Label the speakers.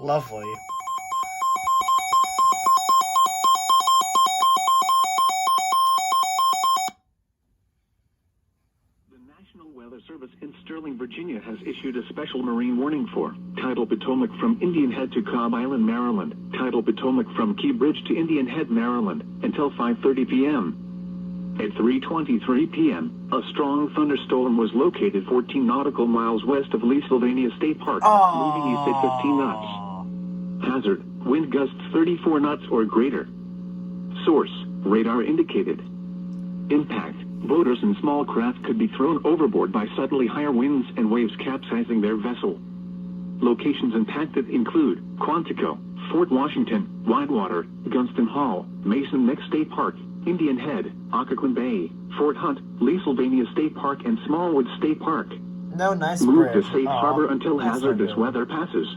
Speaker 1: Lovely.
Speaker 2: The National Weather Service in Sterling, Virginia has issued a special marine warning for Tidal Potomac from Indian Head to Cobb Island, Maryland, Tidal Potomac from Key Bridge to Indian Head, Maryland, until 5:30 p.m. At 3:23 p.m., a strong thunderstorm was located 14 nautical miles west of Lee Sylvania State Park, moving east at 15 knots. Hazard, wind gusts 34 knots or greater. Source, radar indicated. Impact, boaters and small craft could be thrown overboard by suddenly higher winds and waves capsizing their vessel. Locations impacted include Quantico, Fort Washington, Widewater, Gunston Hall, Mason Neck State Park, Indian Head, Occoquan Bay, Fort Hunt, Lee Sylvania State Park, and Smallwood State Park.
Speaker 1: No, nice
Speaker 2: Move
Speaker 1: bridge.
Speaker 2: to safe harbor until
Speaker 1: that's not
Speaker 2: hazardous
Speaker 1: good.
Speaker 2: weather passes.